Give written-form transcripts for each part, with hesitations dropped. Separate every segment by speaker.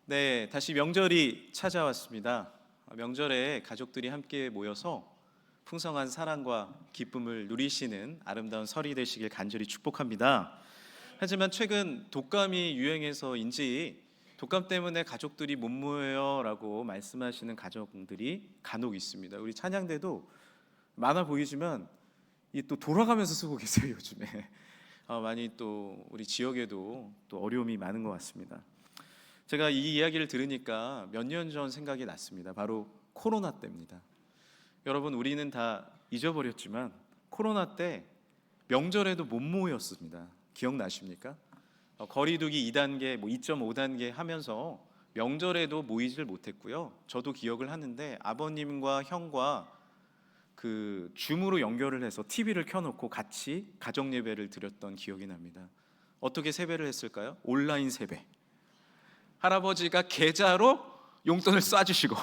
Speaker 1: 네, 다시 명절이 찾아왔습니다. 명절에 가족들이 함께 모여서 풍성한 사랑과 기쁨을 누리시는 아름다운 설이 되시길 간절히 축복합니다. 하지만 최근 독감이 유행해서인지 독감 때문에 가족들이 못 모여요라고 말씀하시는 가정들이 간혹 있습니다. 우리 찬양대도 많아 보이지만 이 또 돌아가면서 쓰고 계세요 요즘에. 많이 또 우리 지역에도 또 어려움이 많은 것 같습니다. 제가 이 이야기를 들으니까 몇 년 전 생각이 났습니다. 바로 코로나 때입니다. 여러분, 우리는 다 잊어버렸지만 코로나 때 명절에도 못 모였습니다. 기억나십니까? 거리두기 2단계, 2.5단계 하면서 명절에도 모이질 못했고요. 저도 기억을 하는데 아버님과 형과 그 줌으로 연결을 해서 TV를 켜놓고 같이 가정 예배를 드렸던 기억이 납니다. 어떻게 세배를 했을까요? 온라인 세배. 할아버지가 계좌로 용돈을 쏴주시고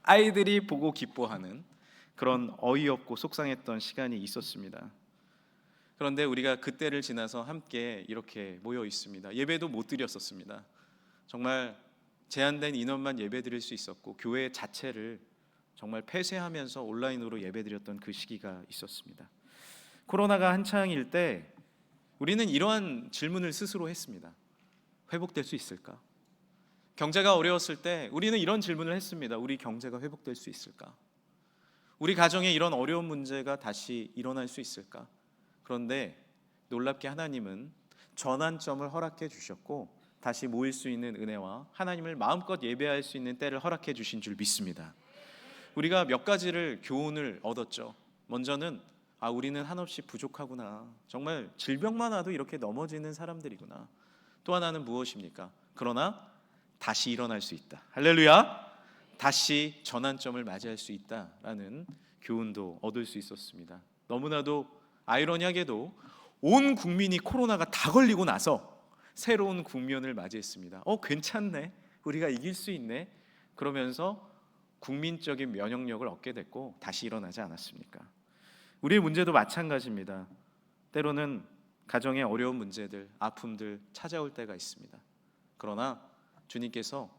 Speaker 1: 아이들이 보고 기뻐하는 그런 어이없고 속상했던 시간이 있었습니다. 그런데 우리가 그때를 지나서 함께 이렇게 모여 있습니다. 예배도 못 드렸었습니다. 정말 제한된 인원만 예배 드릴 수 있었고 교회 자체를 정말 폐쇄하면서 온라인으로 예배 드렸던 그 시기가 있었습니다. 코로나가 한창일 때 우리는 이러한 질문을 스스로 했습니다. 회복될 수 있을까? 경제가 어려웠을 때 우리는 이런 질문을 했습니다. 우리 경제가 회복될 수 있을까? 우리 가정에 이런 어려운 문제가 다시 일어날 수 있을까? 그런데 놀랍게 하나님은 전환점을 허락해 주셨고 다시 모일 수 있는 은혜와 하나님을 마음껏 예배할 수 있는 때를 허락해 주신 줄 믿습니다. 우리가 몇 가지를 교훈을 얻었죠. 먼저는 우리는 한없이 부족하구나. 정말 질병만 와도 이렇게 넘어지는 사람들이구나. 또 하나는 무엇입니까? 그러나 다시 일어날 수 있다. 할렐루야. 다시 전환점을 맞이할 수 있다라는 교훈도 얻을 수 있었습니다. 너무나도 아이러니하게도 온 국민이 코로나가 다 걸리고 나서 새로운 국면을 맞이했습니다. 괜찮네. 우리가 이길 수 있네. 그러면서 국민적인 면역력을 얻게 됐고 다시 일어나지 않았습니까? 우리의 문제도 마찬가지입니다. 때로는 가정의 어려운 문제들, 아픔들 찾아올 때가 있습니다. 그러나 주님께서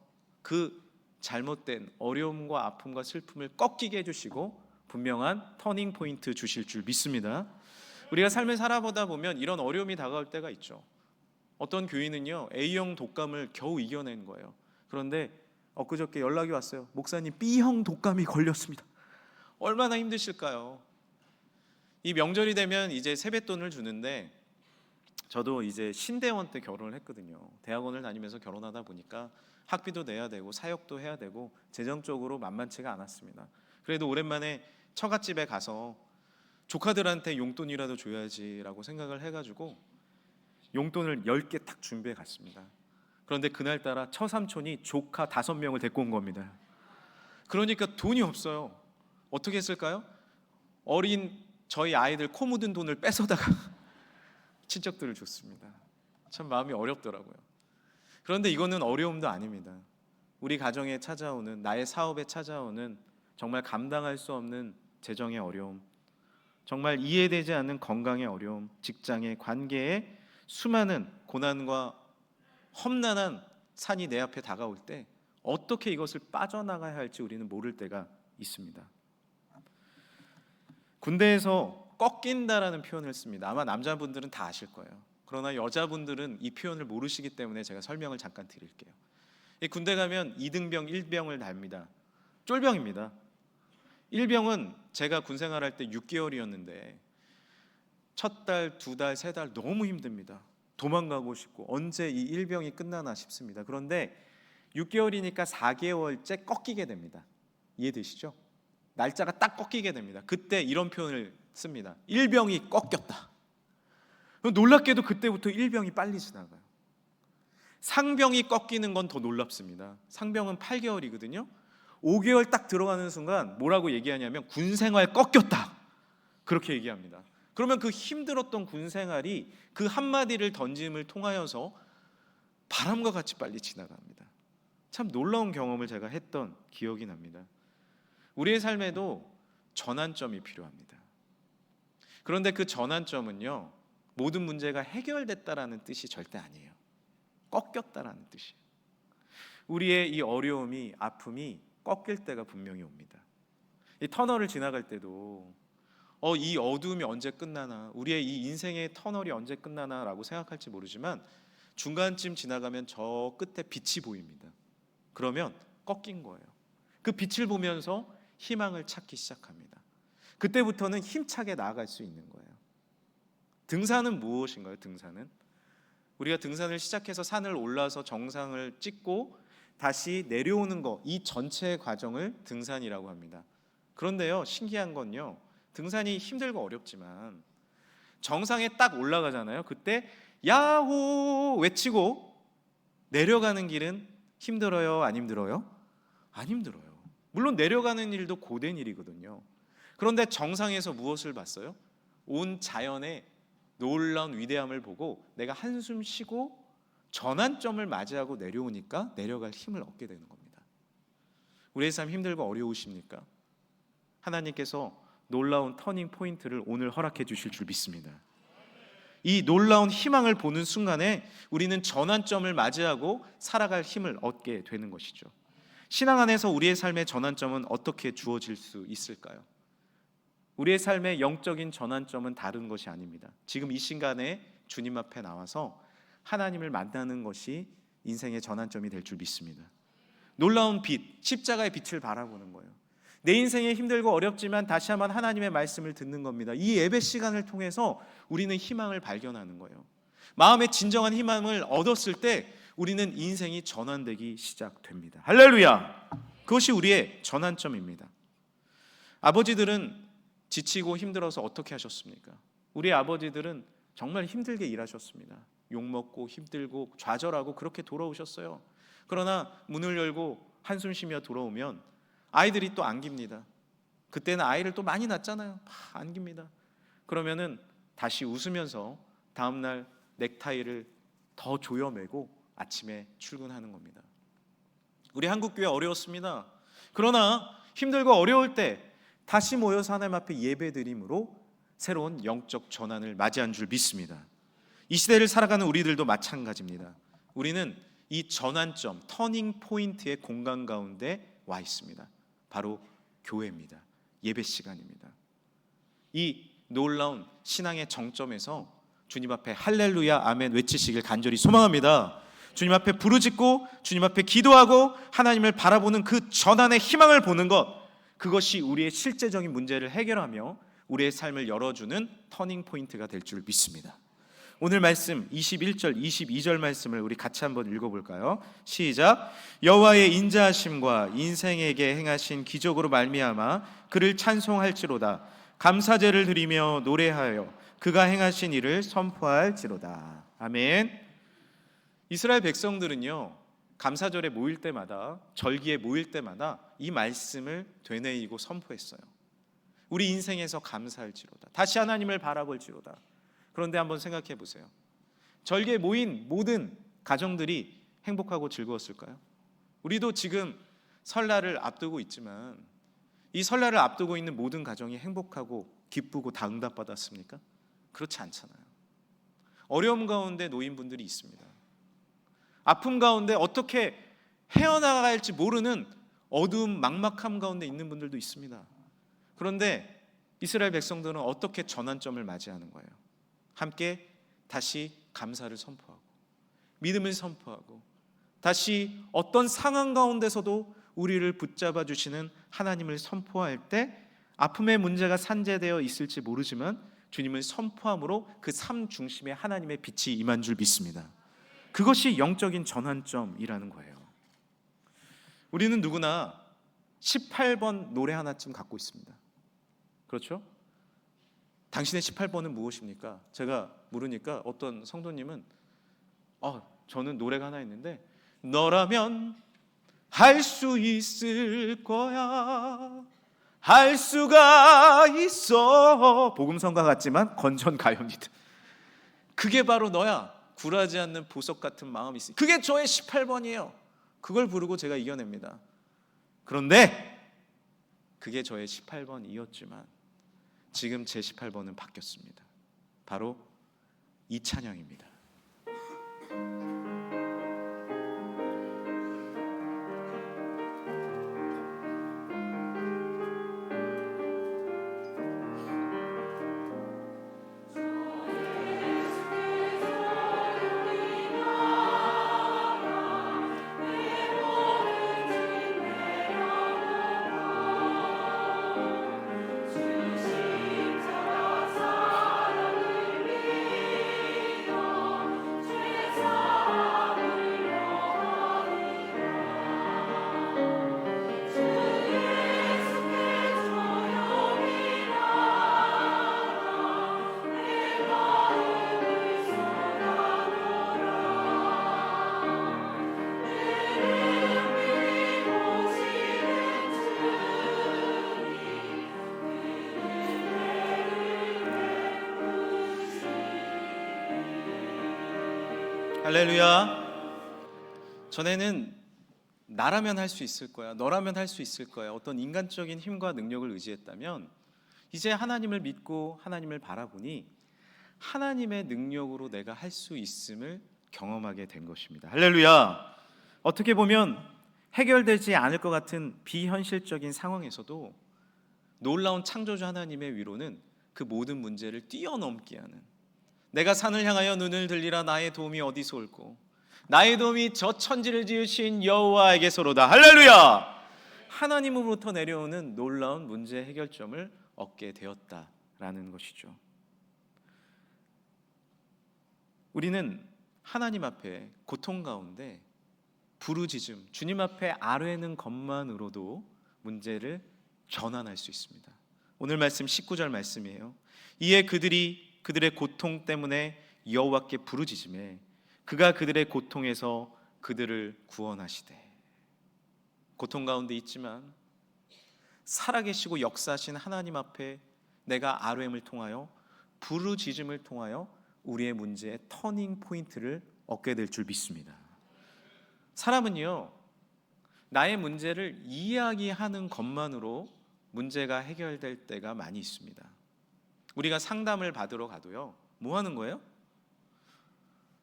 Speaker 1: 그 잘못된 어려움과 아픔과 슬픔을 꺾이게 해주시고 분명한 터닝 포인트 주실 줄 믿습니다. 우리가 삶을 살아보다 보면 이런 어려움이 다가올 때가 있죠. 어떤 교인은요 A형 독감을 겨우 이겨낸 거예요. 그런데 엊그저께 연락이 왔어요. 목사님, B형 독감이 걸렸습니다. 얼마나 힘드실까요? 이 명절이 되면 이제 세뱃돈을 주는데 저도 이제 신대원 때 결혼을 했거든요. 대학원을 다니면서 결혼하다 보니까 학비도 내야 되고 사역도 해야 되고 재정적으로 만만치가 않았습니다. 그래도 오랜만에 처갓집에 가서 조카들한테 용돈이라도 줘야지라고 생각을 해가지고 용돈을 10개 딱 준비해 갔습니다. 그런데 그날따라 처삼촌이 조카 5명을 데리고 온 겁니다. 그러니까 돈이 없어요. 어떻게 했을까요? 어린 저희 아이들 코 묻은 돈을 뺏어다가 친척들을 줬습니다. 참 마음이 어렵더라고요. 그런데 이거는 어려움도 아닙니다. 우리 가정에 찾아오는, 나의 사업에 찾아오는 정말 감당할 수 없는 재정의 어려움, 정말 이해되지 않는 건강의 어려움, 직장의 관계에 수많은 고난과 험난한 산이 내 앞에 다가올 때 어떻게 이것을 빠져나가야 할지 우리는 모를 때가 있습니다. 군대에서 꺾인다라는 표현을 씁니다. 아마 남자분들은 다 아실 거예요. 그러나 여자분들은 이 표현을 모르시기 때문에 제가 설명을 잠깐 드릴게요. 이 군대 가면 2등병, 1병을 답니다. 쫄병입니다. 1병은 제가 군 생활할 때 6개월이었는데 첫 달, 두 달, 세 달 너무 힘듭니다. 도망가고 싶고 언제 이 1병이 끝나나 싶습니다. 그런데 6개월이니까 4개월째 꺾이게 됩니다. 이해되시죠? 날짜가 딱 꺾이게 됩니다. 그때 이런 표현을 씁니다. 1병이 꺾였다. 놀랍게도 그때부터 1병이 빨리 지나가요. 상병이 꺾이는 건 더 놀랍습니다. 상병은 8개월이거든요. 5개월 딱 들어가는 순간 뭐라고 얘기하냐면 군생활 꺾였다. 그렇게 얘기합니다. 그러면 그 힘들었던 군생활이 그 한마디를 던짐을 통하여서 바람과 같이 빨리 지나갑니다. 참 놀라운 경험을 제가 했던 기억이 납니다. 우리의 삶에도 전환점이 필요합니다. 그런데 그 전환점은요, 모든 문제가 해결됐다라는 뜻이 절대 아니에요. 꺾였다라는 뜻이에요. 우리의 이 어려움이, 아픔이 꺾일 때가 분명히 옵니다. 이 터널을 지나갈 때도 이 어두움이 언제 끝나나, 우리의 이 인생의 터널이 언제 끝나나라고 생각할지 모르지만 중간쯤 지나가면 저 끝에 빛이 보입니다. 그러면 꺾인 거예요. 그 빛을 보면서 희망을 찾기 시작합니다. 그때부터는 힘차게 나아갈 수 있는 거예요. 등산은 무엇인가요? 등산은 우리가 등산을 시작해서 산을 올라서 정상을 찍고 다시 내려오는 거, 이 전체 과정을 등산이라고 합니다. 그런데요, 신기한 건요, 등산이 힘들고 어렵지만 정상에 딱 올라가잖아요. 그때 야호 외치고 내려가는 길은 힘들어요? 안 힘들어요? 안 힘들어요. 물론 내려가는 일도 고된 일이거든요. 그런데 정상에서 무엇을 봤어요? 온 자연의 놀라운 위대함을 보고 내가 한숨 쉬고 전환점을 맞이하고 내려오니까 내려갈 힘을 얻게 되는 겁니다. 우리의 삶 힘들고 어려우십니까? 하나님께서 놀라운 터닝 포인트를 오늘 허락해 주실 줄 믿습니다. 이 놀라운 희망을 보는 순간에 우리는 전환점을 맞이하고 살아갈 힘을 얻게 되는 것이죠. 신앙 안에서 우리의 삶의 전환점은 어떻게 주어질 수 있을까요? 우리의 삶의 영적인 전환점은 다른 것이 아닙니다. 지금 이 시간에 주님 앞에 나와서 하나님을 만나는 것이 인생의 전환점이 될 줄 믿습니다. 놀라운 빛, 십자가의 빛을 바라보는 거예요. 내 인생에 힘들고 어렵지만 다시 한번 하나님의 말씀을 듣는 겁니다. 이 예배 시간을 통해서 우리는 희망을 발견하는 거예요. 마음의 진정한 희망을 얻었을 때 우리는 인생이 전환되기 시작됩니다. 할렐루야! 그것이 우리의 전환점입니다. 아버지들은 지치고 힘들어서 어떻게 하셨습니까? 우리 아버지들은 정말 힘들게 일하셨습니다. 욕먹고 힘들고 좌절하고 그렇게 돌아오셨어요. 그러나 문을 열고 한숨 쉬며 돌아오면 아이들이 또 안깁니다. 그때는 아이를 또 많이 낳잖아요. 안깁니다. 그러면은 다시 웃으면서 다음날 넥타이를 더 조여매고 아침에 출근하는 겁니다. 우리 한국교회 어려웠습니다. 그러나 힘들고 어려울 때 다시 모여서 하나님 앞에 예배드림으로 새로운 영적 전환을 맞이한 줄 믿습니다. 이 시대를 살아가는 우리들도 마찬가지입니다. 우리는 이 전환점, 터닝 포인트의 공간 가운데 와 있습니다. 바로 교회입니다. 예배 시간입니다. 이 놀라운 신앙의 정점에서 주님 앞에 할렐루야 아멘 외치시길 간절히 소망합니다. 주님 앞에 부르짖고 주님 앞에 기도하고 하나님을 바라보는 그 전환의 희망을 보는 것, 그것이 우리의 실제적인 문제를 해결하며 우리의 삶을 열어주는 터닝 포인트가 될 줄 믿습니다. 오늘 말씀 21절 22절 말씀을 우리 같이 한번 읽어볼까요? 시작. 여호와의 인자하심과 인생에게 행하신 기적으로 말미암아 그를 찬송할지로다. 감사제를 드리며 노래하여 그가 행하신 일을 선포할지로다. 아멘. 이스라엘 백성들은요, 감사절에 모일 때마다, 절기에 모일 때마다 이 말씀을 되뇌이고 선포했어요. 우리 인생에서 감사할지로다. 다시 하나님을 바라볼지로다. 그런데 한번 생각해 보세요. 절기에 모인 모든 가정들이 행복하고 즐거웠을까요? 우리도 지금 설날을 앞두고 있지만 이 설날을 앞두고 있는 모든 가정이 행복하고 기쁘고 다 응답받았습니까? 그렇지 않잖아요. 어려움 가운데 놓인 분들이 있습니다. 아픔 가운데 어떻게 헤어나가야 할지 모르는 어두움 막막함 가운데 있는 분들도 있습니다. 그런데 이스라엘 백성들은 어떻게 전환점을 맞이하는 거예요? 함께 다시 감사를 선포하고 믿음을 선포하고 다시 어떤 상황 가운데서도 우리를 붙잡아 주시는 하나님을 선포할 때 아픔의 문제가 산재되어 있을지 모르지만 주님을 선포함으로 그 삶 중심에 하나님의 빛이 임한 줄 믿습니다. 그것이 영적인 전환점이라는 거예요. 우리는 누구나 18번 노래 하나쯤 갖고 있습니다. 그렇죠? 당신의 18번은 무엇입니까? 제가 물으니까 어떤 성도님은 저는 노래가 하나 있는데 너라면 할 수 있을 거야, 할 수가 있어. 복음성가 같지만 건전가요입니다. 그게 바로 너야. 굴하지 않는 보석 같은 마음이 있으니 그게 저의 18번이에요. 그걸 부르고 제가 이겨냅니다. 그런데 그게 저의 18번이었지만 지금 제 18번은 바뀌었습니다. 바로 이 찬양입니다. 할렐루야. 전에는 나라면 할 수 있을 거야, 너라면 할 수 있을 거야, 어떤 인간적인 힘과 능력을 의지했다면, 이제 하나님을 믿고 하나님을 바라보니 하나님의 능력으로 내가 할 수 있음을 경험하게 된 것입니다. 할렐루야. 어떻게 보면 해결되지 않을 것 같은 비현실적인 상황에서도 놀라운 창조주 하나님의 위로는 그 모든 문제를 뛰어넘게 하는, 내가 산을 향하여 눈을 들리라, 나의 도움이 어디서 올꼬, 나의 도움이 저 천지를 지으신 여호와에게서로다. 할렐루야. 하나님으로부터 내려오는 놀라운 문제 해결점을 얻게 되었다라는 것이죠. 우리는 하나님 앞에 고통 가운데 부르짖음, 주님 앞에 아뢰는 것만으로도 문제를 전환할 수 있습니다. 오늘 말씀 19절 말씀이에요. 이에 그들이 그들의 고통 때문에 여호와께 부르짖음에 그가 그들의 고통에서 그들을 구원하시되. 고통 가운데 있지만 살아계시고 역사하신 하나님 앞에 내가 아뢰음을 통하여, 부르짖음을 통하여 우리의 문제의 터닝 포인트를 얻게 될 줄 믿습니다. 사람은요, 나의 문제를 이야기하는 것만으로 문제가 해결될 때가 많이 있습니다. 우리가 상담을 받으러 가도요, 뭐 하는 거예요?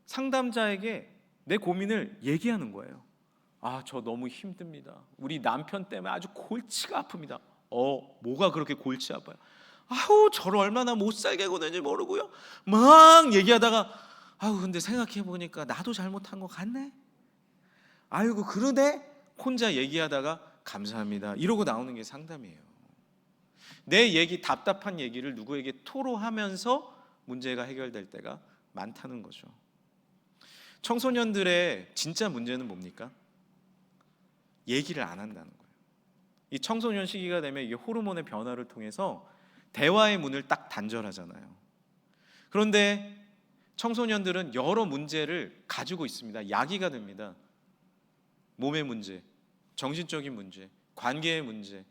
Speaker 1: 상담자에게 내 고민을 얘기하는 거예요. 아, 저 너무 힘듭니다. 우리 남편 때문에 아주 골치가 아픕니다. 뭐가 그렇게 골치 아파요? 아우, 저를 얼마나 못 살게 구는지 모르고요, 막 얘기하다가 근데 생각해 보니까 나도 잘못한 것 같네. 아이고 그러네. 혼자 얘기하다가 감사합니다 이러고 나오는 게 상담이에요. 내 얘기, 답답한 얘기를 누구에게 토로하면서 문제가 해결될 때가 많다는 거죠. 청소년들의 진짜 문제는 뭡니까? 얘기를 안 한다는 거예요. 이 청소년 시기가 되면 이게 호르몬의 변화를 통해서 대화의 문을 딱 단절하잖아요. 그런데 청소년들은 여러 문제를 가지고 있습니다. 야기가 됩니다. 몸의 문제, 정신적인 문제, 관계의 문제,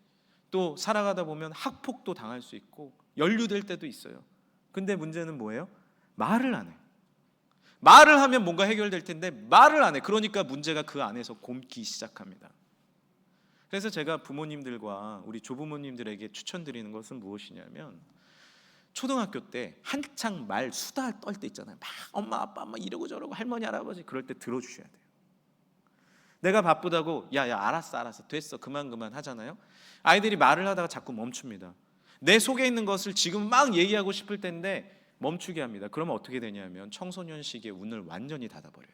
Speaker 1: 또 살아가다 보면 학폭도 당할 수 있고 연루될 때도 있어요. 근데 문제는 뭐예요? 말을 안 해. 말을 하면 뭔가 해결될 텐데 말을 안 해. 그러니까 문제가 그 안에서 곪기 시작합니다. 그래서 제가 부모님들과 우리 조부모님들에게 추천드리는 것은 무엇이냐면, 초등학교 때 한창 말 수다 떨 때 있잖아요. 막 엄마 아빠 막 이러고 저러고 할머니 할아버지, 그럴 때 들어주셔야 돼요. 내가 바쁘다고 야 알았어 됐어 그만 하잖아요. 아이들이 말을 하다가 자꾸 멈춥니다. 내 속에 있는 것을 지금 막 얘기하고 싶을 텐데 멈추게 합니다. 그러면 어떻게 되냐면 청소년 시기의 운을 완전히 닫아버려요.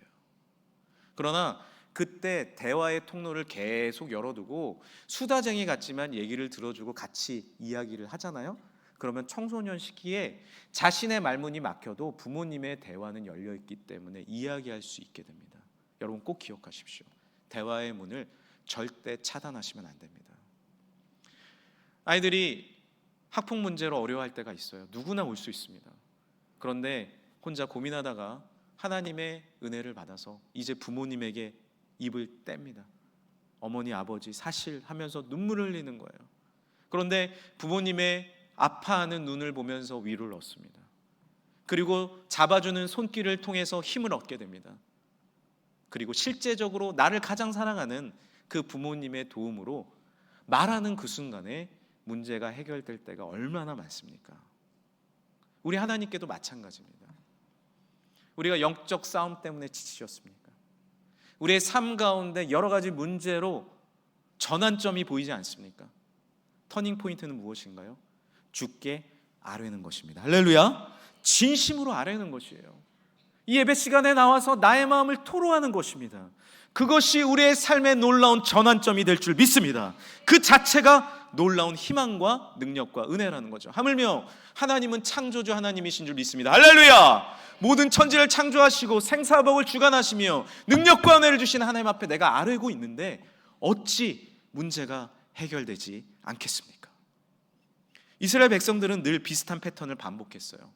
Speaker 1: 그러나 그때 대화의 통로를 계속 열어두고 수다쟁이 같지만 얘기를 들어주고 같이 이야기를 하잖아요. 그러면 청소년 시기에 자신의 말문이 막혀도 부모님의 대화는 열려있기 때문에 이야기할 수 있게 됩니다. 여러분 꼭 기억하십시오. 대화의 문을 절대 차단하시면 안 됩니다. 아이들이 학폭 문제로 어려워할 때가 있어요. 누구나 올 수 있습니다. 그런데 혼자 고민하다가 하나님의 은혜를 받아서 이제 부모님에게 입을 뗍니다. 어머니 아버지 사실 하면서 눈물을 흘리는 거예요. 그런데 부모님의 아파하는 눈을 보면서 위로를 얻습니다. 그리고 잡아주는 손길을 통해서 힘을 얻게 됩니다. 그리고 실제적으로 나를 가장 사랑하는 그 부모님의 도움으로 말하는 그 순간에 문제가 해결될 때가 얼마나 많습니까? 우리 하나님께도 마찬가지입니다. 우리가 영적 싸움 때문에 지치셨습니까? 우리의 삶 가운데 여러 가지 문제로 전환점이 보이지 않습니까? 터닝 포인트는 무엇인가요? 주께 아뢰는 것입니다. 할렐루야. 진심으로 아뢰는 것이에요. 이 예배 시간에 나와서 나의 마음을 토로하는 것입니다. 그것이 우리의 삶의 놀라운 전환점이 될 줄 믿습니다. 그 자체가 놀라운 희망과 능력과 은혜라는 거죠. 하물며 하나님은 창조주 하나님이신 줄 믿습니다. 할렐루야. 모든 천지를 창조하시고 생사복을 주관하시며 능력과 은혜를 주신 하나님 앞에 내가 아뢰고 있는데 어찌 문제가 해결되지 않겠습니까? 이스라엘 백성들은 늘 비슷한 패턴을 반복했어요.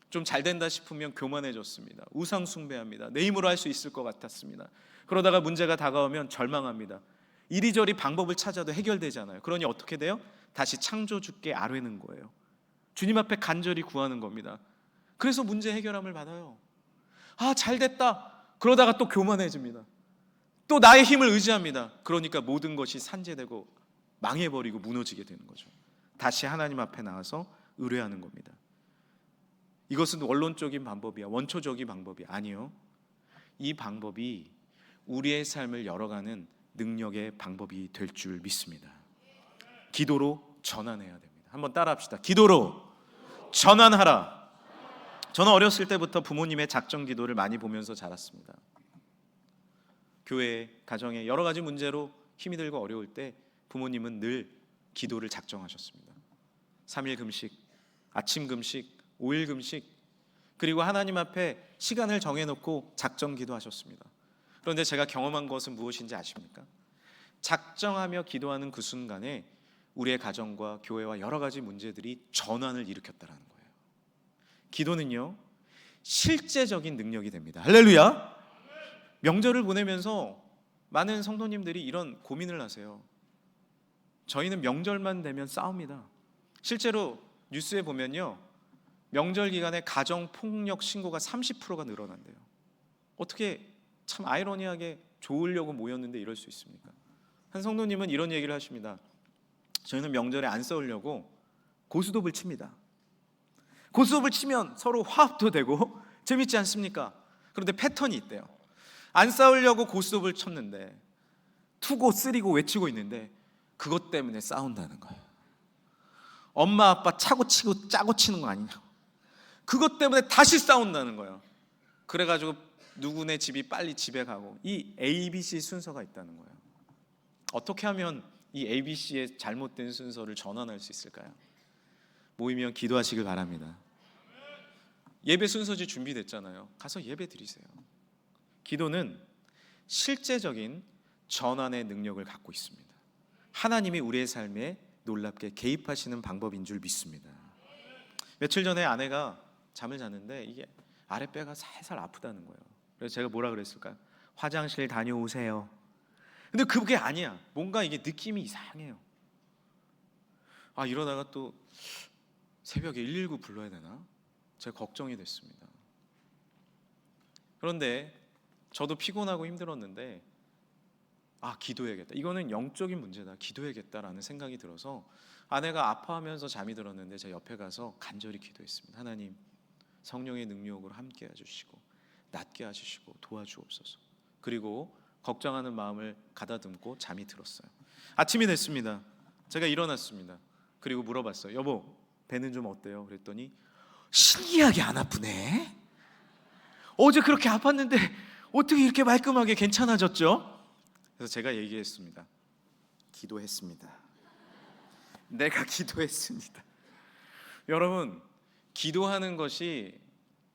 Speaker 1: 좀 잘 된다 싶으면 교만해졌습니다. 우상 숭배합니다. 내 힘으로 할 수 있을 것 같았습니다. 그러다가 문제가 다가오면 절망합니다. 이리저리 방법을 찾아도 해결되지 않아요. 그러니 어떻게 돼요? 다시 창조주께 아뢰는 거예요. 주님 앞에 간절히 구하는 겁니다. 그래서 문제 해결함을 받아요. 잘 됐다. 그러다가 또 교만해집니다. 또 나의 힘을 의지합니다. 그러니까 모든 것이 산재되고 망해버리고 무너지게 되는 거죠. 다시 하나님 앞에 나와서 의뢰하는 겁니다. 이것은 원론적인 방법이야, 원초적인 방법이 아니요. 이 방법이 우리의 삶을 열어가는 능력의 방법이 될 줄 믿습니다. 기도로 전환해야 됩니다. 한번 따라합시다. 기도로 전환하라. 저는 어렸을 때부터 부모님의 작정 기도를 많이 보면서 자랐습니다. 교회, 가정에 여러 가지 문제로 힘이 들고 어려울 때 부모님은 늘 기도를 작정하셨습니다. 3일 금식, 아침 금식, 5일 금식, 그리고 하나님 앞에 시간을 정해놓고 작정 기도하셨습니다. 그런데 제가 경험한 것은 무엇인지 아십니까? 작정하며 기도하는 그 순간에 우리의 가정과 교회와 여러 가지 문제들이 전환을 일으켰다는 거예요. 기도는요, 실제적인 능력이 됩니다. 할렐루야! 명절을 보내면서 많은 성도님들이 이런 고민을 하세요. 저희는 명절만 되면 싸웁니다. 실제로 뉴스에 보면요, 명절 기간에 가정폭력 신고가 30%가 늘어난대요. 어떻게 참 아이러니하게 좋으려고 모였는데 이럴 수 있습니까? 한 성도님은 이런 얘기를 하십니다. 저희는 명절에 안 싸우려고 고스톱을 칩니다. 고스톱을 치면 서로 화합도 되고 재밌지 않습니까? 그런데 패턴이 있대요. 안 싸우려고 고스톱을 쳤는데 투고 쓰리고 외치고 있는데 그것 때문에 싸운다는 거예요. 엄마 아빠 차고 치고 짜고 치는 거 아니냐고. 그것 때문에 다시 싸운다는 거예요. 그래가지고 누구네 집이 빨리 집에 가고, 이 ABC 순서가 있다는 거예요. 어떻게 하면 이 ABC의 잘못된 순서를 전환할 수 있을까요? 모이면 기도하시길 바랍니다. 예배 순서지 준비됐잖아요. 가서 예배 드리세요. 기도는 실제적인 전환의 능력을 갖고 있습니다. 하나님이 우리의 삶에 놀랍게 개입하시는 방법인 줄 믿습니다. 며칠 전에 아내가 잠을 잤는데 이게 아랫배가 살살 아프다는 거예요. 그래서 제가 뭐라 그랬을까요? 화장실 다녀오세요. 근데 그게 아니야. 뭔가 이게 느낌이 이상해요. 이러다가 또 새벽에 119 불러야 되나? 제가 걱정이 됐습니다. 그런데 저도 피곤하고 힘들었는데 기도해야겠다. 이거는 영적인 문제다. 기도해야겠다라는 생각이 들어서 아내가 아파하면서 잠이 들었는데 제 옆에 가서 간절히 기도했습니다. 하나님, 성령의 능력으로 함께 해주시고 낫게 해주시고 도와주옵소서. 그리고 걱정하는 마음을 가다듬고 잠이 들었어요. 아침이 됐습니다. 제가 일어났습니다. 그리고 물어봤어요. 여보, 배는 좀 어때요? 그랬더니 신기하게 안 아프네. 어제 그렇게 아팠는데 어떻게 이렇게 말끔하게 괜찮아졌죠? 그래서 제가 얘기했습니다. 기도했습니다. 내가 기도했습니다. 여러분, 기도하는 것이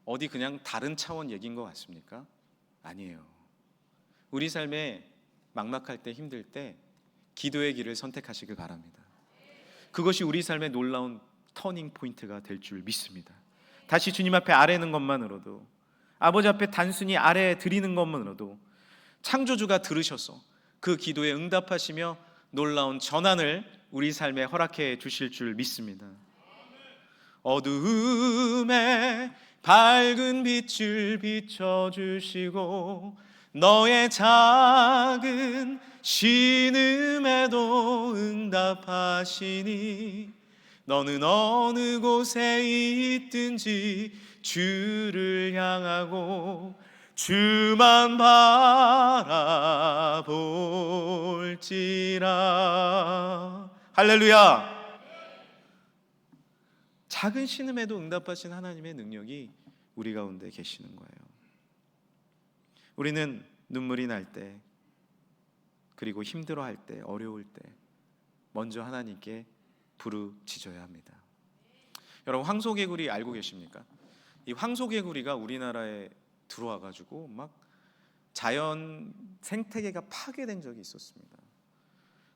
Speaker 1: 어디 그냥 다른 차원 얘기인 것 같습니까? 아니에요. 우리 삶에 막막할 때, 힘들 때 기도의 길을 선택하시길 바랍니다. 그것이 우리 삶의 놀라운 터닝 포인트가 될 줄 믿습니다. 다시 주님 앞에 아뢰는 것만으로도, 아버지 앞에 단순히 아뢰 드리는 것만으로도 창조주가 들으셔서 그 기도에 응답하시며 놀라운 전환을 우리 삶에 허락해 주실 줄 믿습니다. 어두움에 밝은 빛을 비춰주시고 너의 작은 신음에도 응답하시니 너는 어느 곳에 있든지 주를 향하고 주만 바라볼지라. 할렐루야. 작은 신음에도 응답하신 하나님의 능력이 우리 가운데 계시는 거예요. 우리는 눈물이 날 때, 그리고 힘들어할 때, 어려울 때 먼저 하나님께 부르짖어야 합니다. 여러분, 황소개구리 알고 계십니까? 이 황소개구리가 우리나라에 들어와가지고 막 자연 생태계가 파괴된 적이 있었습니다.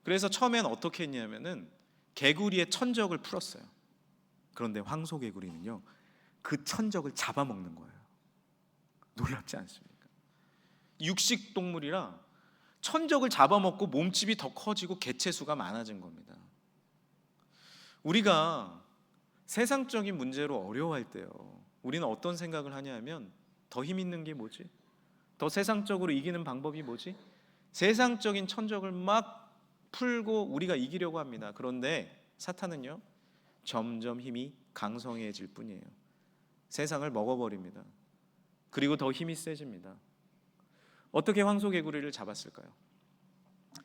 Speaker 1: 그래서 처음엔 어떻게 했냐면은 개구리의 천적을 풀었어요. 그런데 황소개구리는요, 그 천적을 잡아먹는 거예요. 놀랍지 않습니까? 육식 동물이라 천적을 잡아먹고 몸집이 더 커지고 개체수가 많아진 겁니다. 우리가 세상적인 문제로 어려워할 때요, 우리는 어떤 생각을 하냐 하면 더 힘 있는 게 뭐지? 더 세상적으로 이기는 방법이 뭐지? 세상적인 천적을 막 풀고 우리가 이기려고 합니다. 그런데 사탄은요, 점점 힘이 강성해질 뿐이에요. 세상을 먹어버립니다. 그리고 더 힘이 세집니다. 어떻게 황소개구리를 잡았을까요?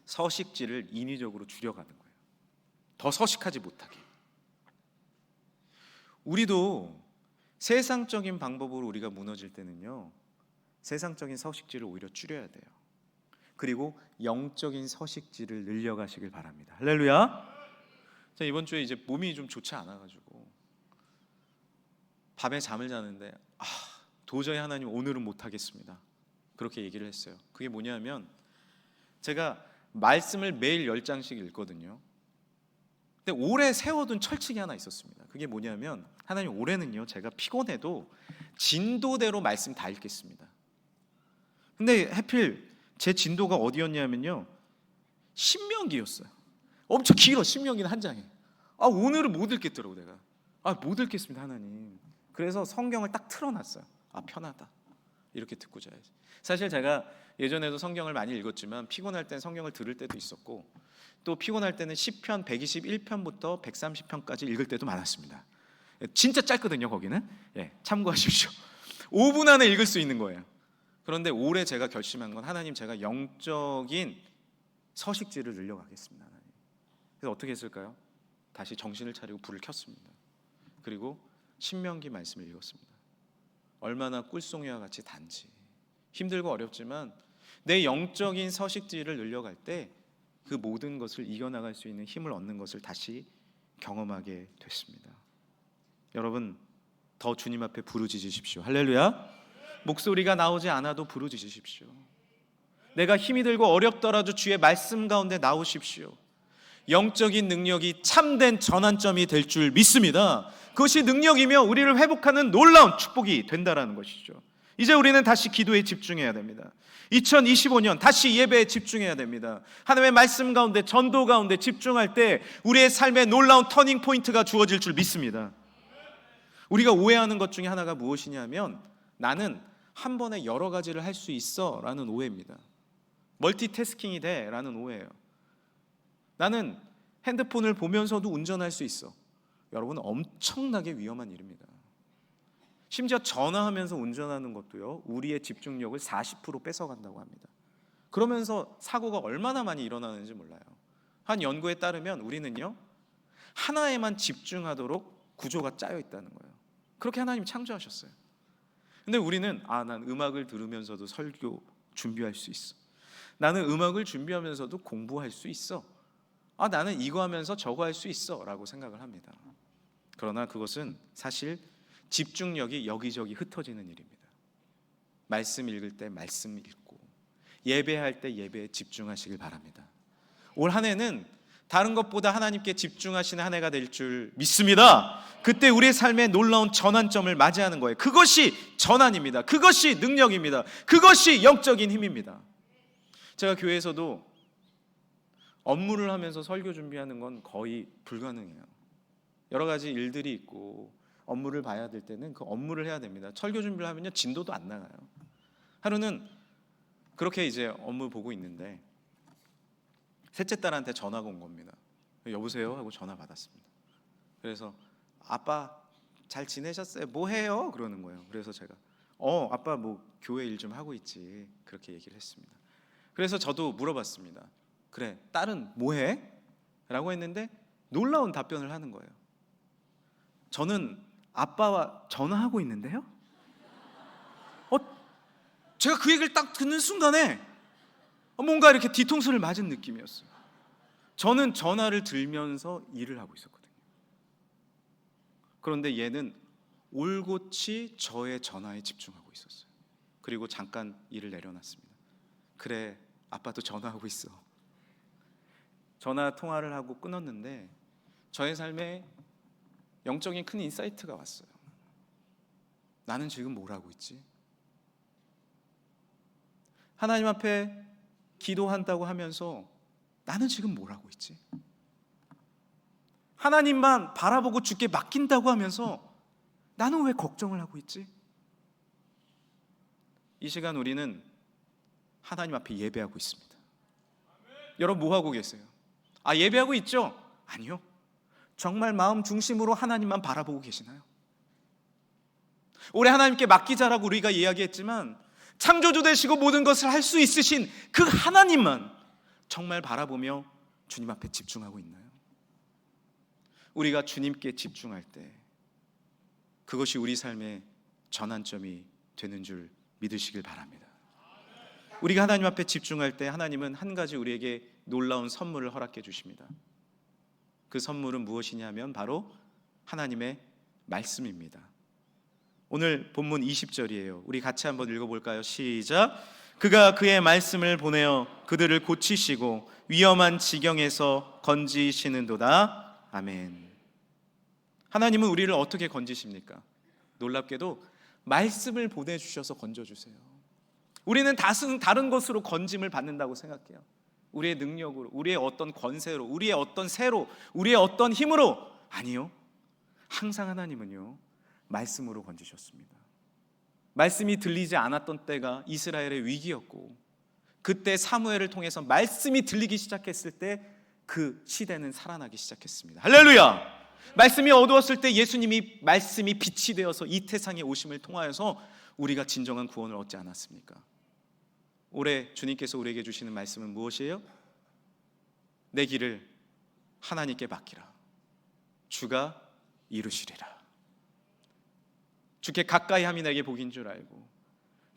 Speaker 1: 서식지를 인위적으로 줄여가는 거예요. 더 서식하지 못하게. 우리도 세상적인 방법으로 우리가 무너질 때는요, 세상적인 서식지를 오히려 줄여야 돼요. 그리고 영적인 서식지를 늘려가시길 바랍니다. 할렐루야. 자, 이번 주에 이제 몸이 좀 좋지 않아가지고 밤에 잠을 자는데 도저히 하나님 오늘은 못하겠습니다. 그렇게 얘기를 했어요. 그게 뭐냐면 제가 말씀을 매일 10장씩 읽거든요. 근데 오래 세워둔 철칙이 하나 있었습니다. 그게 뭐냐면 하나님 올해는요, 제가 피곤해도 진도대로 말씀 다 읽겠습니다. 근데 하필 제 진도가 어디였냐면요, 신명기였어요. 엄청 길어. 신명기는 한 장에. 오늘은 못 읽겠더라고. 내가 못 읽겠습니다 하나님. 그래서 성경을 딱 틀어놨어요. 편하다, 이렇게 듣고 자야지. 사실 제가 예전에도 성경을 많이 읽었지만 피곤할 땐 성경을 들을 때도 있었고, 또 피곤할 때는 시편 121편부터 130편까지 읽을 때도 많았습니다. 진짜 짧거든요 거기는. 참고하십시오. 5분 안에 읽을 수 있는 거예요. 그런데 올해 제가 결심한 건, 하나님, 제가 영적인 서식지를 늘려가겠습니다 하나님. 그래서 어떻게 했을까요? 다시 정신을 차리고 불을 켰습니다. 그리고 신명기 말씀을 읽었습니다. 얼마나 꿀송이와 같이 단지, 힘들고 어렵지만 내 영적인 서식지를 늘려갈 때 그 모든 것을 이겨나갈 수 있는 힘을 얻는 것을 다시 경험하게 됐습니다. 여러분, 더 주님 앞에 부르짖으십시오. 할렐루야. 목소리가 나오지 않아도 부르짖으십시오. 내가 힘이 들고 어렵더라도 주의 말씀 가운데 나오십시오. 영적인 능력이 참된 전환점이 될 줄 믿습니다. 그것이 능력이며 우리를 회복하는 놀라운 축복이 된다라는 것이죠. 이제 우리는 다시 기도에 집중해야 됩니다. 2025년 다시 예배에 집중해야 됩니다. 하나님의 말씀 가운데, 전도 가운데 집중할 때 우리의 삶에 놀라운 터닝 포인트가 주어질 줄 믿습니다. 우리가 오해하는 것 중에 하나가 무엇이냐면, 나는 한 번에 여러 가지를 할 수 있어 라는 오해입니다. 멀티태스킹이 돼 라는 오해예요. 나는 핸드폰을 보면서도 운전할 수 있어. 여러분, 엄청나게 위험한 일입니다. 심지어 전화하면서 운전하는 것도요, 우리의 집중력을 40% 뺏어간다고 합니다. 그러면서 사고가 얼마나 많이 일어나는지 몰라요. 한 연구에 따르면 우리는요, 하나에만 집중하도록 구조가 짜여 있다는 거예요. 그렇게 하나님 창조하셨어요. 근데 우리는 난 음악을 들으면서도 설교 준비할 수 있어. 나는 음악을 준비하면서도 공부할 수 있어. 나는 이거 하면서 저거 할 수 있어 라고 생각을 합니다. 그러나 그것은 사실 집중력이 여기저기 흩어지는 일입니다. 말씀 읽을 때 말씀 읽고, 예배할 때 예배에 집중하시길 바랍니다. 올 한 해는 다른 것보다 하나님께 집중하시는 한 해가 될 줄 믿습니다. 그때 우리의 삶에 놀라운 전환점을 맞이하는 거예요. 그것이 전환입니다. 그것이 능력입니다. 그것이 영적인 힘입니다. 제가 교회에서도 업무를 하면서 설교 준비하는 건 거의 불가능해요. 여러 가지 일들이 있고 업무를 봐야 될 때는 그 업무를 해야 됩니다. 설교 준비를 하면요, 진도도 안 나가요. 하루는 그렇게 이제 업무 보고 있는데 셋째 딸한테 전화가 온 겁니다. 여보세요? 하고 전화 받았습니다. 그래서 아빠 잘 지내셨어요? 뭐 해요? 그러는 거예요. 그래서 제가 아빠 뭐 교회 일 좀 하고 있지, 그렇게 얘기를 했습니다. 그래서 저도 물어봤습니다. 그래, 딸은 뭐 해? 라고 했는데 놀라운 답변을 하는 거예요. 저는 아빠와 전화하고 있는데요? 제가 그 얘기를 딱 듣는 순간에 뭔가 이렇게 뒤통수를 맞은 느낌이었어요. 저는 전화를 들면서 일을 하고 있었거든요. 그런데 얘는 올곧이 저의 전화에 집중하고 있었어요. 그리고 잠깐 일을 내려놨습니다. 그래, 아빠도 전화하고 있어. 전화 통화를 하고 끊었는데 저의 삶에 영적인 큰 인사이트가 왔어요. 나는 지금 뭘 하고 있지? 하나님 앞에 기도한다고 하면서 나는 지금 뭘 하고 있지? 하나님만 바라보고 주께 맡긴다고 하면서 나는 왜 걱정을 하고 있지? 이 시간 우리는 하나님 앞에 예배하고 있습니다. 여러분 뭐 하고 계세요? 예배하고 있죠? 아니요. 정말 마음 중심으로 하나님만 바라보고 계시나요? 올해 하나님께 맡기자라고 우리가 이야기했지만 창조주 되시고 모든 것을 할 수 있으신 그 하나님만 정말 바라보며 주님 앞에 집중하고 있나요? 우리가 주님께 집중할 때 그것이 우리 삶의 전환점이 되는 줄 믿으시길 바랍니다. 우리가 하나님 앞에 집중할 때 하나님은 한 가지 우리에게 놀라운 선물을 허락해 주십니다. 그 선물은 무엇이냐면 바로 하나님의 말씀입니다. 오늘 본문 20절이에요. 우리 같이 한번 읽어볼까요? 시작. 그가 그의 말씀을 보내어 그들을 고치시고 위험한 지경에서 건지시는도다. 아멘. 하나님은 우리를 어떻게 건지십니까? 놀랍게도 말씀을 보내주셔서 건져주세요. 우리는 다른 것으로 건짐을 받는다고 생각해요. 우리의 능력으로, 우리의 어떤 권세로, 우리의 어떤 새로, 우리의 어떤 힘으로. 아니요, 항상 하나님은요 말씀으로 건지셨습니다. 말씀이 들리지 않았던 때가 이스라엘의 위기였고, 그때 사무엘을 통해서 말씀이 들리기 시작했을 때 그 시대는 살아나기 시작했습니다. 할렐루야! 말씀이 어두웠을 때 예수님이 말씀이 빛이 되어서 이 태상에 오심을 통하여서 우리가 진정한 구원을 얻지 않았습니까? 올해 주님께서 우리에게 주시는 말씀은 무엇이에요? 내 길을 하나님께 맡기라. 주가 이루시리라. 주께 가까이 함이 내게 복인 줄 알고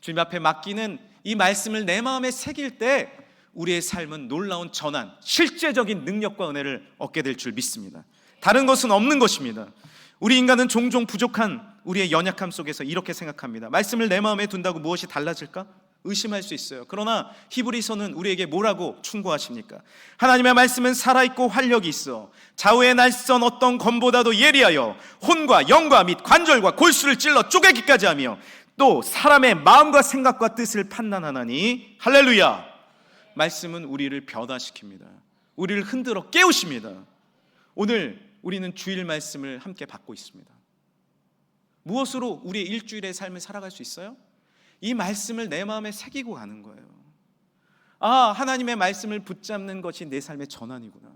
Speaker 1: 주님 앞에 맡기는 이 말씀을 내 마음에 새길 때 우리의 삶은 놀라운 전환, 실제적인 능력과 은혜를 얻게 될 줄 믿습니다. 다른 것은 없는 것입니다. 우리 인간은 종종 부족한 우리의 연약함 속에서 이렇게 생각합니다. 말씀을 내 마음에 둔다고 무엇이 달라질까? 의심할 수 있어요. 그러나 히브리서는 우리에게 뭐라고 충고하십니까? 하나님의 말씀은 살아있고 활력이 있어 좌우의 날선 어떤 검보다도 예리하여 혼과 영과 및 관절과 골수를 찔러 쪼개기까지 하며 또 사람의 마음과 생각과 뜻을 판단하나니. 할렐루야! 말씀은 우리를 변화시킵니다. 우리를 흔들어 깨우십니다. 오늘 우리는 주일 말씀을 함께 받고 있습니다. 무엇으로 우리의 일주일의 삶을 살아갈 수 있어요? 이 말씀을 내 마음에 새기고 가는 거예요. 하나님의 말씀을 붙잡는 것이 내 삶의 전환이구나.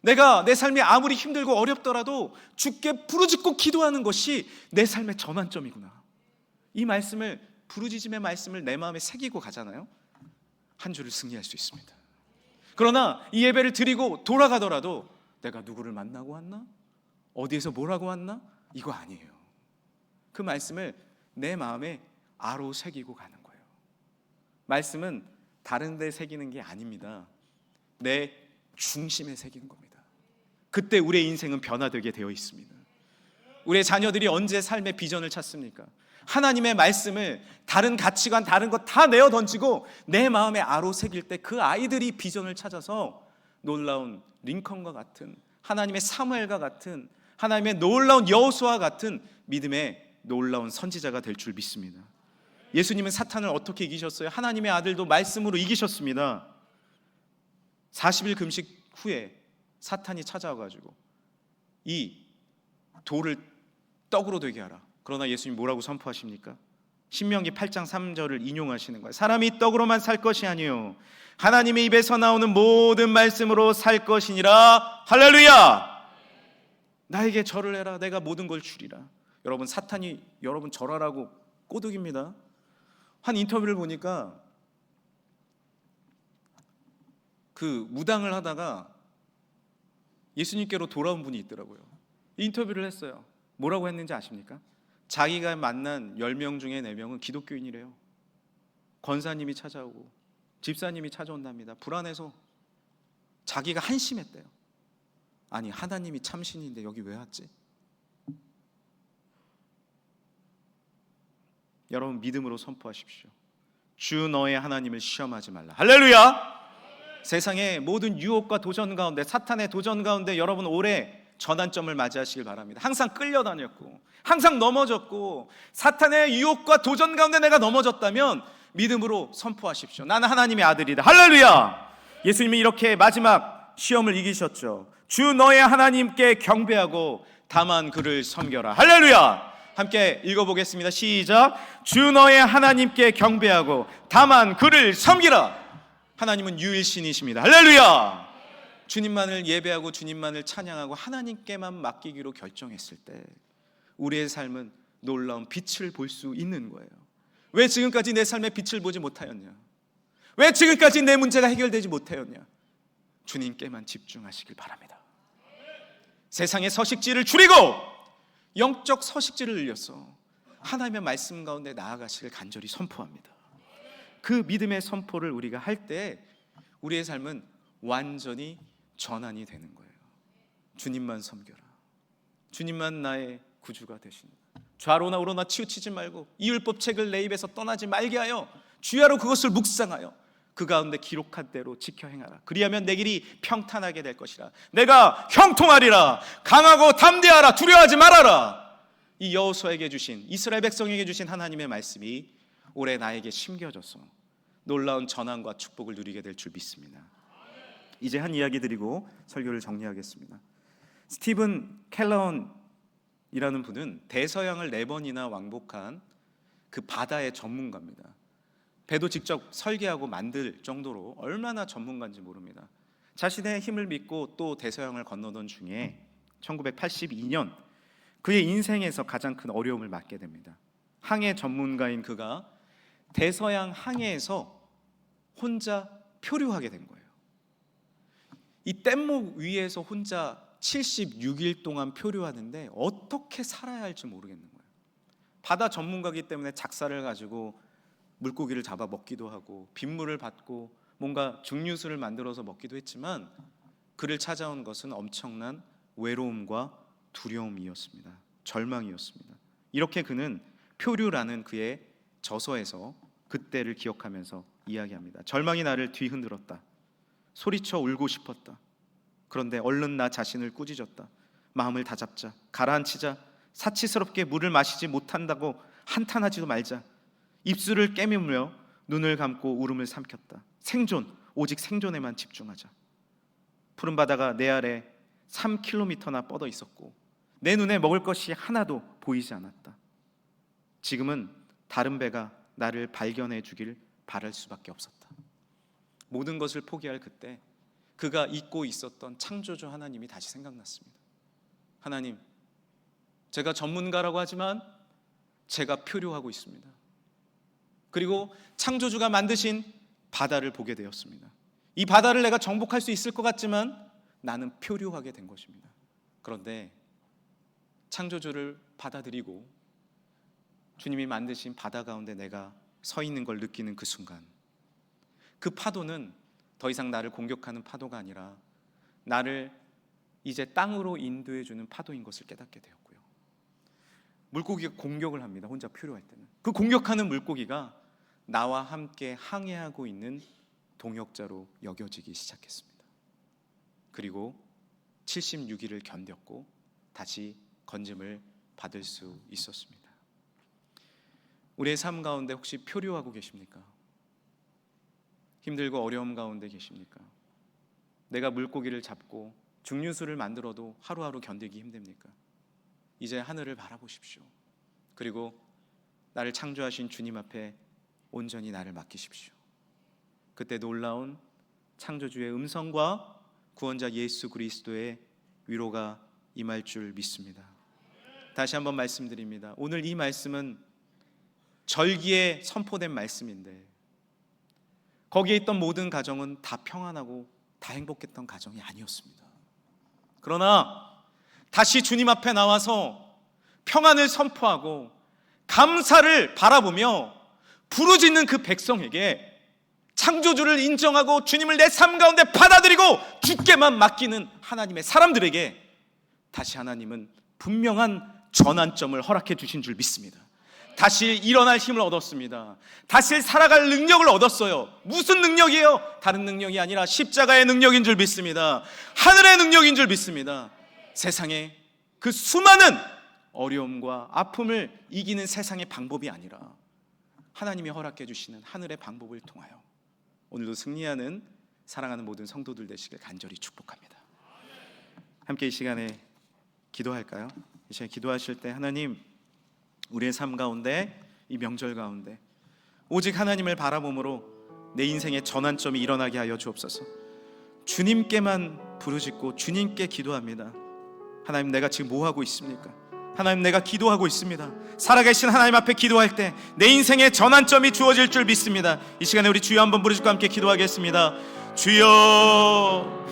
Speaker 1: 내가 내 삶이 아무리 힘들고 어렵더라도 주께 부르짖고 기도하는 것이 내 삶의 전환점이구나. 이 말씀을, 부르짖음의 말씀을 내 마음에 새기고 가잖아요. 한 주를 승리할 수 있습니다. 그러나 이 예배를 드리고 돌아가더라도 내가 누구를 만나고 왔나? 어디에서 뭐라고 왔나? 이거 아니에요. 그 말씀을 내 마음에 아로 새기고 가는 거예요. 말씀은 다른 데 새기는 게 아닙니다. 내 중심에 새기는 겁니다. 그때 우리의 인생은 변화되게 되어 있습니다. 우리의 자녀들이 언제 삶의 비전을 찾습니까? 하나님의 말씀을 다른 가치관, 다른 것 다 내어 던지고 내 마음에 아로 새길 때 그 아이들이 비전을 찾아서 놀라운 링컨과 같은, 하나님의 사무엘과 같은, 하나님의 놀라운 여호수아와 같은 믿음의 놀라운 선지자가 될 줄 믿습니다. 예수님은 사탄을 어떻게 이기셨어요? 하나님의 아들도 말씀으로 이기셨습니다. 40일 금식 후에 사탄이 찾아와가지고 이 돌을 떡으로 되게 하라. 그러나 예수님 뭐라고 선포하십니까? 신명기 8장 3절을 인용하시는 거예요. 사람이 떡으로만 살 것이 아니요 하나님의 입에서 나오는 모든 말씀으로 살 것이니라. 할렐루야! 나에게 절을 해라. 내가 모든 걸 주리라. 여러분, 사탄이 여러분 절하라고 꼬드깁니다. 한 인터뷰를 보니까 그 무당을 하다가 예수님께로 돌아온 분이 있더라고요. 인터뷰를 했어요. 뭐라고 했는지 아십니까? 자기가 만난 10명 중에 4명은 기독교인이래요. 권사님이 찾아오고 집사님이 찾아온답니다. 불안해서 자기가 한심했대요. 아니, 하나님이 참신인데 여기 왜 왔지? 여러분, 믿음으로 선포하십시오. 주 너의 하나님을 시험하지 말라. 할렐루야! 세상의 모든 유혹과 도전 가운데, 사탄의 도전 가운데 여러분 올해 전환점을 맞이하시길 바랍니다. 항상 끌려다녔고 항상 넘어졌고 사탄의 유혹과 도전 가운데 내가 넘어졌다면 믿음으로 선포하십시오. 나는 하나님의 아들이다. 할렐루야! 예수님이 이렇게 마지막 시험을 이기셨죠. 주 너의 하나님께 경배하고 다만 그를 섬겨라. 할렐루야! 함께 읽어보겠습니다. 시작. 주 너의 하나님께 경배하고 다만 그를 섬기라. 하나님은 유일신이십니다. 할렐루야. 주님만을 예배하고 주님만을 찬양하고 하나님께만 맡기기로 결정했을 때 우리의 삶은 놀라운 빛을 볼 수 있는 거예요. 왜 지금까지 내 삶에 빛을 보지 못하였냐? 왜 지금까지 내 문제가 해결되지 못하였냐? 주님께만 집중하시길 바랍니다. 세상의 서식지를 줄이고 영적 서식지를 늘려서 하나님의 말씀 가운데 나아가시길 간절히 선포합니다. 그 믿음의 선포를 우리가 할 때 우리의 삶은 완전히 전환이 되는 거예요. 주님만 섬겨라. 주님만 나의 구주가 되신다. 좌로나 우로나 치우치지 말고 이 율법책을 내 입에서 떠나지 말게 하여 주야로 그것을 묵상하여 그 가운데 기록한 대로 지켜 행하라. 그리하면 내 길이 평탄하게 될 것이라. 내가 형통하리라. 강하고 담대하라. 두려워하지 말아라. 이 여호수아에게 주신, 이스라엘 백성에게 주신 하나님의 말씀이 올해 나에게 심겨져서 놀라운 전환과 축복을 누리게 될 줄 믿습니다. 이제 한 이야기 드리고 설교를 정리하겠습니다. 스티븐 켈러원이라는 분은 대서양을 4번이나 왕복한 그 바다의 전문가입니다. 배도 직접 설계하고 만들 정도로 얼마나 전문가인지 모릅니다. 자신의 힘을 믿고 또 대서양을 건너던 중에 1982년 그의 인생에서 가장 큰 어려움을 맞게 됩니다. 항해 전문가인 그가 대서양 항해에서 혼자 표류하게 된 거예요. 이 뗏목 위에서 혼자 76일 동안 표류하는데 어떻게 살아야 할지 모르겠는 거예요. 바다 전문가이기 때문에 작사를 가지고 물고기를 잡아 먹기도 하고 빗물을 받고 뭔가 증류수를 만들어서 먹기도 했지만 그를 찾아온 것은 엄청난 외로움과 두려움이었습니다. 절망이었습니다. 이렇게 그는 표류라는 그의 저서에서 그때를 기억하면서 이야기합니다. 절망이 나를 뒤흔들었다. 소리쳐 울고 싶었다. 그런데 얼른 나 자신을 꾸짖었다. 마음을 다잡자. 가라앉히자. 사치스럽게 물을 마시지 못한다고 한탄하지도 말자. 입술을 깨물며 눈을 감고 울음을 삼켰다. 생존, 오직 생존에만 집중하자. 푸른 바다가 내 아래 3km나 뻗어 있었고 내 눈에 먹을 것이 하나도 보이지 않았다. 지금은 다른 배가 나를 발견해 주길 바랄 수밖에 없었다. 모든 것을 포기할 그때 그가 잊고 있었던 창조주 하나님이 다시 생각났습니다. 하나님, 제가 전문가라고 하지만 제가 표류하고 있습니다. 그리고 창조주가 만드신 바다를 보게 되었습니다. 이 바다를 내가 정복할 수 있을 것 같지만 나는 표류하게 된 것입니다. 그런데 창조주를 받아들이고 주님이 만드신 바다 가운데 내가 서 있는 걸 느끼는 그 순간, 그 파도는 더 이상 나를 공격하는 파도가 아니라 나를 이제 땅으로 인도해 주는 파도인 것을 깨닫게 되었고요. 물고기가 공격을 합니다. 혼자 표류할 때는. 그 공격하는 물고기가 나와 함께 항해하고 있는 동역자로 여겨지기 시작했습니다. 그리고 76일을 견뎠고 다시 건짐을 받을 수 있었습니다. 우리의 삶 가운데 혹시 표류하고 계십니까? 힘들고 어려움 가운데 계십니까? 내가 물고기를 잡고 증류수를 만들어도 하루하루 견디기 힘듭니까? 이제 하늘을 바라보십시오. 그리고 나를 창조하신 주님 앞에 온전히 나를 맡기십시오. 그때 놀라운 창조주의 음성과 구원자 예수 그리스도의 위로가 임할 줄 믿습니다. 다시 한번 말씀드립니다. 오늘 이 말씀은 절기에 선포된 말씀인데 거기에 있던 모든 가정은 다 평안하고 다 행복했던 가정이 아니었습니다. 그러나 다시 주님 앞에 나와서 평안을 선포하고 감사를 바라보며 부르짖는 그 백성에게 창조주를 인정하고 주님을 내 삶 가운데 받아들이고 주께만 맡기는 하나님의 사람들에게 다시 하나님은 분명한 전환점을 허락해 주신 줄 믿습니다. 다시 일어날 힘을 얻었습니다. 다시 살아갈 능력을 얻었어요. 무슨 능력이에요? 다른 능력이 아니라 십자가의 능력인 줄 믿습니다. 하늘의 능력인 줄 믿습니다. 세상에 그 수많은 어려움과 아픔을 이기는 세상의 방법이 아니라 하나님이 허락해 주시는 하늘의 방법을 통하여 오늘도 승리하는 사랑하는 모든 성도들 되시길 간절히 축복합니다. 함께 이 시간에 기도할까요? 이 시간에 기도하실 때 하나님, 우리의 삶 가운데, 이 명절 가운데 오직 하나님을 바라봄으로 내 인생의 전환점이 일어나게 하여 주옵소서. 주님께만 부르짖고 주님께 기도합니다. 하나님, 내가 지금 뭐 하고 있습니까? 하나님, 내가 기도하고 있습니다. 살아계신 하나님 앞에 기도할 때 내 인생의 전환점이 주어질 줄 믿습니다. 이 시간에 우리 주여 한번 부르짖고 함께 기도하겠습니다. 주여,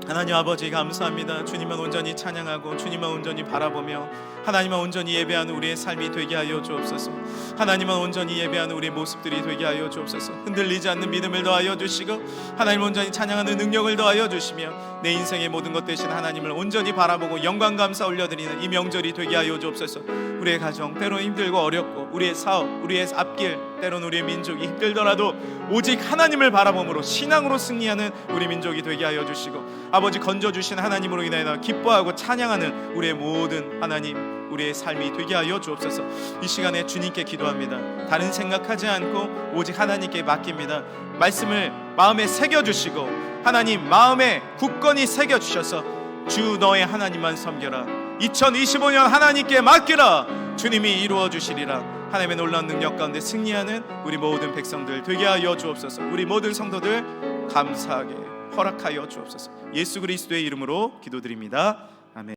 Speaker 1: 하나님 아버지 감사합니다. 주님만 온전히 찬양하고 주님만 온전히 바라보며 하나님만 온전히 예배하는 우리의 삶이 되게 하여 주옵소서. 하나님만 온전히 예배하는 우리의 모습들이 되게 하여 주옵소서. 흔들리지 않는 믿음을 더하여 주시고 하나님 온전히 찬양하는 능력을 더하여 주시며 내 인생의 모든 것 대신 하나님을 온전히 바라보고 영광 감사 올려드리는 이 명절이 되게 하여 주옵소서. 우리의 가정 때로는 힘들고 어렵고, 우리의 사업, 우리의 앞길, 때로는 우리의 민족이 힘들더라도 오직 하나님을 바라봄으로 신앙으로 승리하는 우리 민족이 되게 하여 주시고, 아버지 건져주신 하나님으로 인하여 기뻐하고 찬양하는 우리의 모든 하나님, 우리의 삶이 되게 하여 주옵소서. 이 시간에 주님께 기도합니다. 다른 생각하지 않고 오직 하나님께 맡깁니다. 말씀을 마음에 새겨주시고 하나님 마음에 굳건히 새겨주셔서 주 너의 하나님만 섬겨라, 2025년 하나님께 맡기라, 주님이 이루어 주시리라. 하나님의 놀라운 능력 가운데 승리하는 우리 모든 백성들 되게 하여 주옵소서. 우리 모든 성도들 감사하게 허락하여 주옵소서. 예수 그리스도의 이름으로 기도드립니다.